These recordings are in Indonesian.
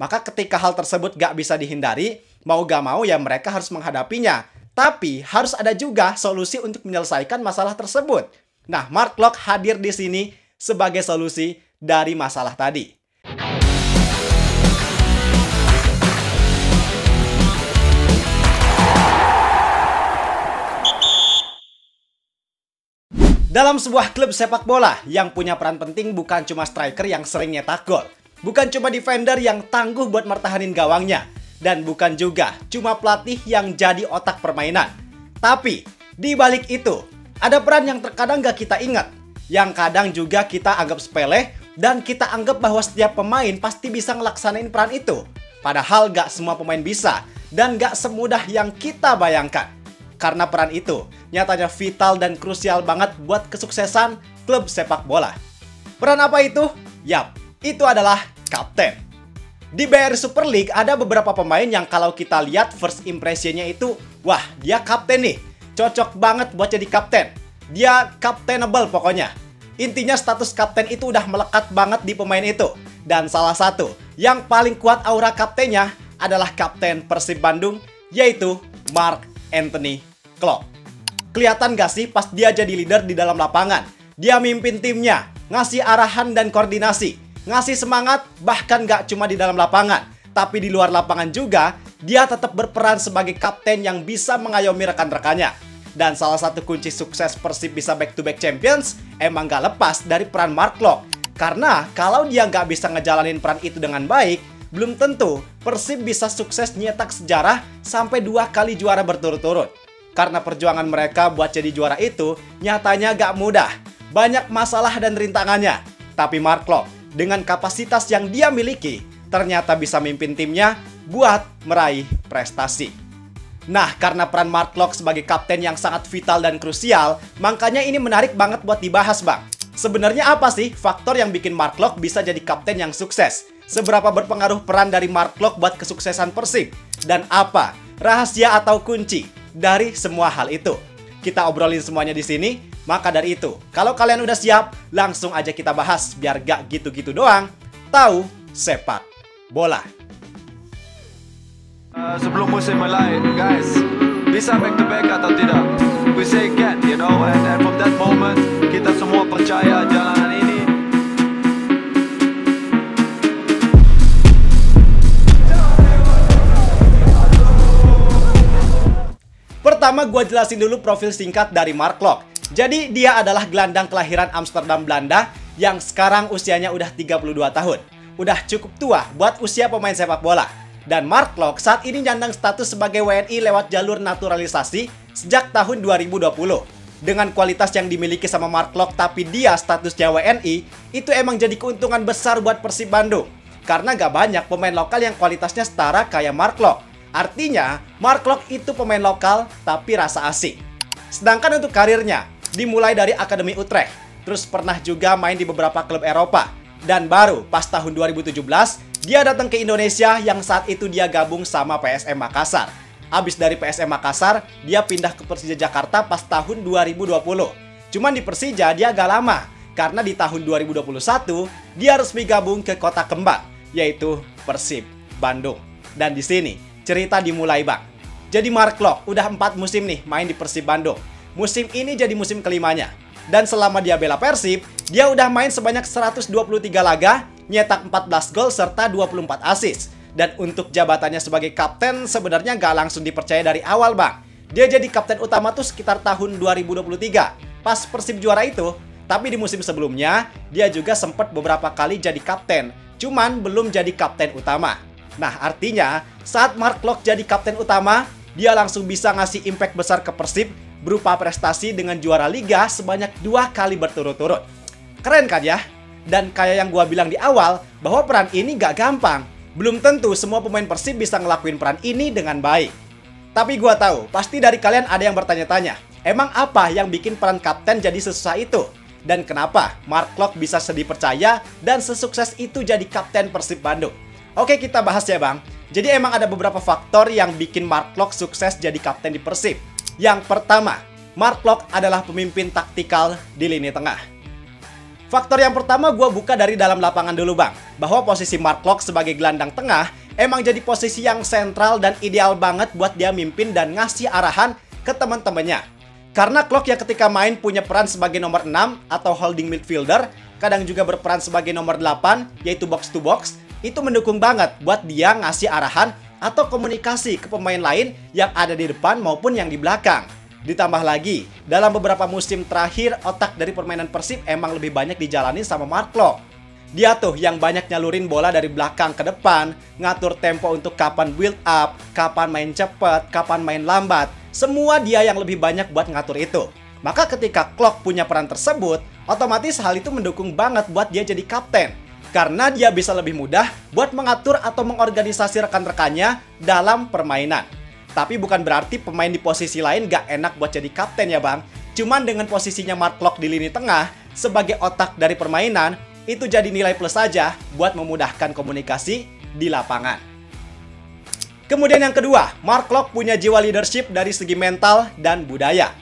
Maka ketika hal tersebut gak bisa dihindari, mau gak mau ya mereka harus menghadapinya. Tapi harus ada juga solusi untuk menyelesaikan masalah tersebut. Nah, Mark Locke hadir di sini sebagai solusi dari masalah tadi. Dalam sebuah klub sepak bola, yang punya peran penting bukan cuma striker yang sering nyetak gol, bukan cuma defender yang tangguh buat mertahanin gawangnya, dan bukan juga cuma pelatih yang jadi otak permainan. Tapi, di balik itu, ada peran yang terkadang gak kita ingat, yang kadang juga kita anggap sepele, dan kita anggap bahwa setiap pemain pasti bisa ngelaksanain peran itu. Padahal gak semua pemain bisa, dan gak semudah yang kita bayangkan. Karena peran itu nyatanya vital dan krusial banget buat kesuksesan klub sepak bola. Peran apa itu? Yap, itu adalah kapten. Di BRI Super League ada beberapa pemain yang kalau kita lihat first impressionnya itu, wah dia kapten nih, cocok banget buat jadi kapten. Dia captainable pokoknya. Intinya status kapten itu udah melekat banget di pemain itu. Dan salah satu yang paling kuat aura kaptennya adalah kapten Persib Bandung, yaitu Mark Anthony Klopp. Kelihatan gak sih pas dia jadi leader di dalam lapangan? Dia mimpin timnya, ngasih arahan dan koordinasi, ngasih semangat, bahkan gak cuma di dalam lapangan, tapi di luar lapangan juga, dia tetap berperan sebagai kapten yang bisa mengayomi rekan-rekannya. Dan salah satu kunci sukses Persib bisa back-to-back champions, emang gak lepas dari peran Mark Locke. Karena kalau dia gak bisa ngejalanin peran itu dengan baik, belum tentu Persib bisa sukses nyetak sejarah sampai 2 kali juara berturut-turut. Karena perjuangan mereka buat jadi juara itu nyatanya gak mudah. Banyak masalah dan rintangannya. Tapi Mark Locke dengan kapasitas yang dia miliki ternyata bisa mimpin timnya buat meraih prestasi. Nah, karena peran Mark Locke sebagai kapten yang sangat vital dan krusial, makanya ini menarik banget buat dibahas, Bang. Sebenarnya apa sih faktor yang bikin Mark Locke bisa jadi kapten yang sukses? Seberapa berpengaruh peran dari Mark Locke buat kesuksesan Persib? Dan apa rahasia atau kunci dari semua hal itu? Kita obrolin semuanya di sini. Maka dari itu, kalau kalian udah siap, langsung aja kita bahas biar gak gitu-gitu doang. Tahu sepak bola. Sebelum musim mulai, guys, bisa back to back atau tidak? We say can, you know, and from that moment kita semua percaya jalanan ini. Pertama, gue jelasin dulu profil singkat dari Mark Locke. Jadi, dia adalah gelandang kelahiran Amsterdam, Belanda, yang sekarang usianya udah 32 tahun. Udah cukup tua buat usia pemain sepak bola. Dan Mark Locke saat ini nyandang status sebagai WNI lewat jalur naturalisasi sejak tahun 2020. Dengan kualitas yang dimiliki sama Mark Locke tapi dia statusnya WNI, itu emang jadi keuntungan besar buat Persib Bandung. Karena gak banyak pemain lokal yang kualitasnya setara kayak Mark Locke. Artinya, Mark Locke itu pemain lokal tapi rasa asing. Sedangkan untuk karirnya, dimulai dari Akademi Utrecht, terus pernah juga main di beberapa klub Eropa. Dan baru pas tahun 2017, dia datang ke Indonesia yang saat itu dia gabung sama PSM Makassar. Abis dari PSM Makassar, dia pindah ke Persija Jakarta pas tahun 2020. Cuman di Persija dia gak lama, karena di tahun 2021, dia resmi gabung ke kota kembang, yaitu Persib Bandung. Dan di sini, cerita dimulai, Bang. Jadi Mark Locke udah 4 musim nih main di Persib Bandung. Musim ini jadi musim kelimanya. Dan selama dia bela Persib, dia udah main sebanyak 123 laga, nyetak 14 gol serta 24 assist. Dan untuk jabatannya sebagai kapten sebenarnya gak langsung dipercaya dari awal, Bang. Dia jadi kapten utama tuh sekitar tahun 2023, pas Persib juara itu. Tapi di musim sebelumnya, dia juga sempat beberapa kali jadi kapten, cuman belum jadi kapten utama. Nah, artinya saat Mark Locke jadi kapten utama, dia langsung bisa ngasih impact besar ke Persib berupa prestasi dengan juara liga sebanyak 2 kali berturut-turut. Keren kan ya? Dan kayak yang gua bilang di awal, bahwa peran ini gak gampang. Belum tentu semua pemain Persib bisa ngelakuin peran ini dengan baik. Tapi gua tahu, pasti dari kalian ada yang bertanya-tanya, emang apa yang bikin peran kapten jadi sesusah itu? Dan kenapa Mark Locke bisa dipercaya dan sesukses itu jadi kapten Persib Bandung? Oke, kita bahas ya, Bang. Jadi emang ada beberapa faktor yang bikin Mark Locke sukses jadi kapten di Persib. Yang pertama, Mark Locke adalah pemimpin taktikal di lini tengah. Faktor yang pertama gue buka dari dalam lapangan dulu bang, bahwa posisi Mark Klok sebagai gelandang tengah emang jadi posisi yang sentral dan ideal banget buat dia mimpin dan ngasih arahan ke teman-temannya. Karena Klok yang ketika main punya peran sebagai nomor 6 atau holding midfielder, kadang juga berperan sebagai nomor 8 yaitu box to box, itu mendukung banget buat dia ngasih arahan atau komunikasi ke pemain lain yang ada di depan maupun yang di belakang. Ditambah lagi, dalam beberapa musim terakhir, otak dari permainan Persib emang lebih banyak dijalani sama Mark Klok. Dia tuh yang banyak nyalurin bola dari belakang ke depan, ngatur tempo untuk kapan build up, kapan main cepet, kapan main lambat. Semua dia yang lebih banyak buat ngatur itu. Maka ketika Klok punya peran tersebut, otomatis hal itu mendukung banget buat dia jadi kapten. Karena dia bisa lebih mudah buat mengatur atau mengorganisasi rekan-rekannya dalam permainan. Tapi bukan berarti pemain di posisi lain gak enak buat jadi kapten ya bang. Cuman dengan posisinya Mark Klok di lini tengah sebagai otak dari permainan, itu jadi nilai plus saja buat memudahkan komunikasi di lapangan. Kemudian yang kedua, Mark Klok punya jiwa leadership dari segi mental dan budaya.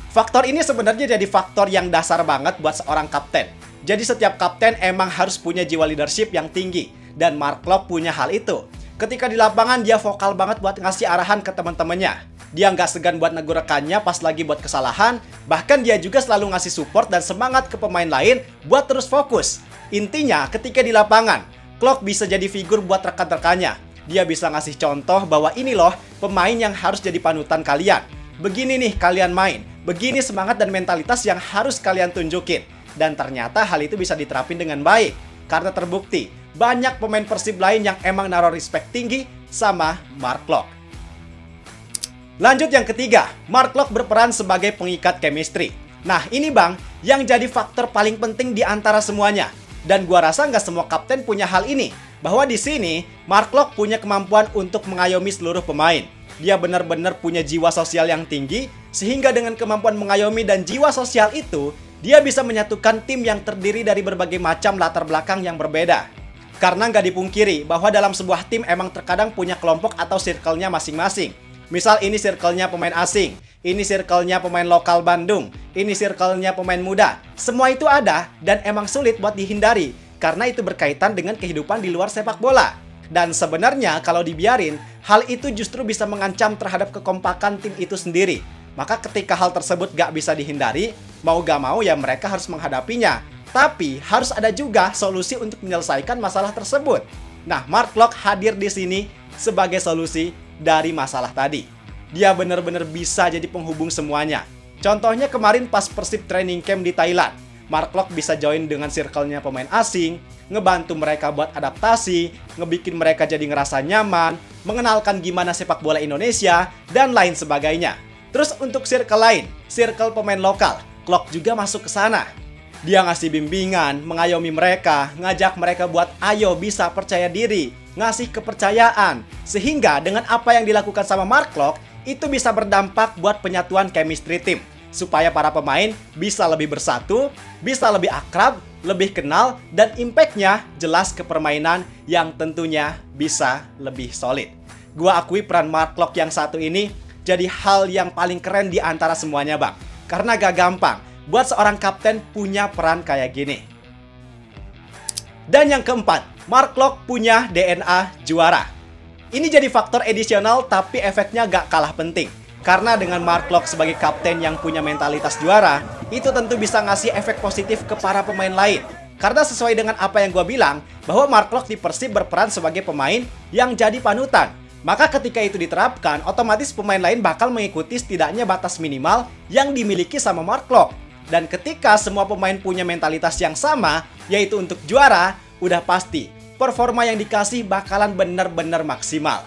Faktor ini sebenarnya jadi faktor yang dasar banget buat seorang kapten. Jadi setiap kapten emang harus punya jiwa leadership yang tinggi. Dan Mark Klok punya hal itu. Ketika di lapangan dia vokal banget buat ngasih arahan ke teman-temannya. Dia nggak segan buat negur rekannya pas lagi buat kesalahan. Bahkan dia juga selalu ngasih support dan semangat ke pemain lain buat terus fokus. Intinya ketika di lapangan, Klok bisa jadi figur buat rekan-rekannya. Dia bisa ngasih contoh bahwa ini loh pemain yang harus jadi panutan kalian. Begini nih kalian main. Begini semangat dan mentalitas yang harus kalian tunjukin. Dan ternyata hal itu bisa diterapin dengan baik. Karena terbukti banyak pemain Persib lain yang emang naruh respect tinggi sama Mark Klok. Lanjut yang ketiga, Mark Klok berperan sebagai pengikat chemistry. Nah ini bang, yang jadi faktor paling penting di antara semuanya. Dan gua rasa nggak semua kapten punya hal ini. Bahwa di sini, Mark Klok punya kemampuan untuk mengayomi seluruh pemain. Dia benar-benar punya jiwa sosial yang tinggi, sehingga dengan kemampuan mengayomi dan jiwa sosial itu, dia bisa menyatukan tim yang terdiri dari berbagai macam latar belakang yang berbeda. Karena nggak dipungkiri bahwa dalam sebuah tim emang terkadang punya kelompok atau circle-nya masing-masing. Misal ini circle-nya pemain asing, ini circle-nya pemain lokal Bandung, ini circle-nya pemain muda. Semua itu ada dan emang sulit buat dihindari karena itu berkaitan dengan kehidupan di luar sepak bola. Dan sebenarnya kalau dibiarin, hal itu justru bisa mengancam terhadap kekompakan tim itu sendiri. Maka ketika hal tersebut gak bisa dihindari, mau gak mau ya mereka harus menghadapinya. Tapi harus ada juga solusi untuk menyelesaikan masalah tersebut. Nah, Mark Klok hadir di sini sebagai solusi dari masalah tadi. Dia benar-benar bisa jadi penghubung semuanya. Contohnya kemarin pas Persib training camp di Thailand, Mark Klok bisa join dengan circle-nya pemain asing, ngebantu mereka buat adaptasi, ngebikin mereka jadi ngerasa nyaman, mengenalkan gimana sepak bola Indonesia, dan lain sebagainya. Terus untuk circle lain, circle pemain lokal, Klok juga masuk ke sana. Dia ngasih bimbingan, mengayomi mereka, ngajak mereka buat ayo bisa percaya diri, ngasih kepercayaan. Sehingga dengan apa yang dilakukan sama Mark Klok, itu bisa berdampak buat penyatuan chemistry tim. Supaya para pemain bisa lebih bersatu, bisa lebih akrab, lebih kenal, dan impact-nya jelas ke permainan yang tentunya bisa lebih solid. Gua akui peran Mark Klok yang satu ini jadi hal yang paling keren di antara semuanya bang. Karena gak gampang buat seorang kapten punya peran kayak gini. Dan yang keempat, Mark Klok punya DNA juara. Ini jadi faktor adisional tapi efeknya gak kalah penting. Karena dengan Mark Klok sebagai kapten yang punya mentalitas juara, itu tentu bisa ngasih efek positif ke para pemain lain. Karena sesuai dengan apa yang gue bilang, bahwa Mark Klok di Persib berperan sebagai pemain yang jadi panutan. Maka ketika itu diterapkan, otomatis pemain lain bakal mengikuti setidaknya batas minimal yang dimiliki sama Mark Klok. Dan ketika semua pemain punya mentalitas yang sama, yaitu untuk juara, udah pasti performa yang dikasih bakalan bener-bener maksimal.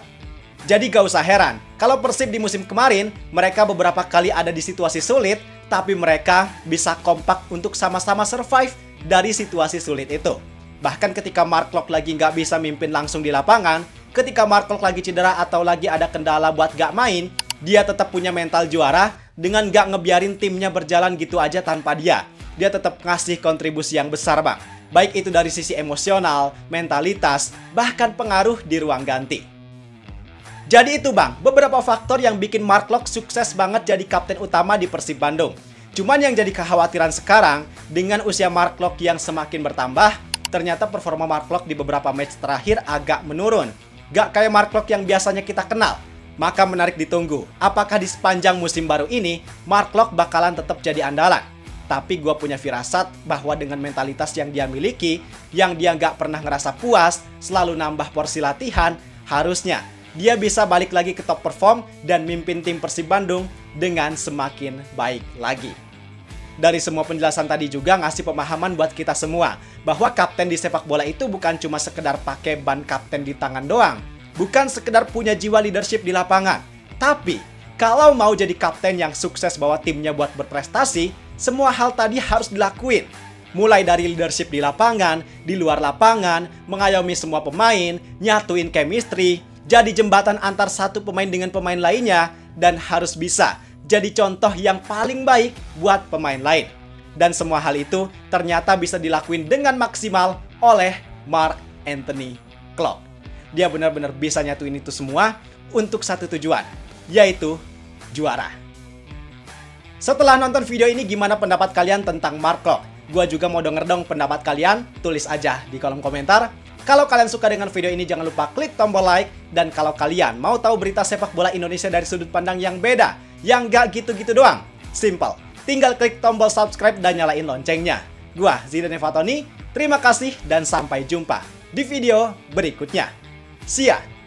Jadi gak usah heran, kalau Persib di musim kemarin, mereka beberapa kali ada di situasi sulit, tapi mereka bisa kompak untuk sama-sama survive dari situasi sulit itu. Bahkan ketika Mark Klok lagi gak bisa mimpin langsung di lapangan, ketika Mark Klok lagi cedera atau lagi ada kendala buat gak main, dia tetap punya mental juara dengan gak ngebiarin timnya berjalan gitu aja tanpa dia. Dia tetap ngasih kontribusi yang besar bang. Baik itu dari sisi emosional, mentalitas, bahkan pengaruh di ruang ganti. Jadi itu bang, beberapa faktor yang bikin Mark Klok sukses banget jadi kapten utama di Persib Bandung. Cuman yang jadi kekhawatiran sekarang, dengan usia Mark Locke yang semakin bertambah, ternyata performa Mark Locke di beberapa match terakhir agak menurun. Gak kayak Mark Locke yang biasanya kita kenal. Maka menarik ditunggu, apakah di sepanjang musim baru ini, Mark Locke bakalan tetap jadi andalan. Tapi gue punya firasat bahwa dengan mentalitas yang dia miliki, yang dia gak pernah ngerasa puas, selalu nambah porsi latihan, harusnya dia bisa balik lagi ke top perform dan mimpin tim Persib Bandung dengan semakin baik lagi. Dari semua penjelasan tadi juga ngasih pemahaman buat kita semua bahwa kapten di sepak bola itu bukan cuma sekedar pakai ban kapten di tangan doang. Bukan sekedar punya jiwa leadership di lapangan. Tapi, kalau mau jadi kapten yang sukses bawa timnya buat berprestasi, semua hal tadi harus dilakuin. Mulai dari leadership di lapangan, di luar lapangan, mengayomi semua pemain, nyatuin chemistry, jadi jembatan antar satu pemain dengan pemain lainnya, dan harus bisa jadi contoh yang paling baik buat pemain lain. Dan semua hal itu ternyata bisa dilakuin dengan maksimal oleh Mark Anthony Klopp. Dia benar-benar bisa nyatuin itu semua untuk satu tujuan, yaitu juara. Setelah nonton video ini, gimana pendapat kalian tentang Mark Locke? Gua juga mau denger dong pendapat kalian, tulis aja di kolom komentar. Kalau kalian suka dengan video ini, jangan lupa klik tombol like. Dan kalau kalian mau tahu berita sepak bola Indonesia dari sudut pandang yang beda, yang gak gitu-gitu doang, simple. Tinggal klik tombol subscribe dan nyalain loncengnya. Gua Zidane Fatoni, terima kasih dan sampai jumpa di video berikutnya. See ya!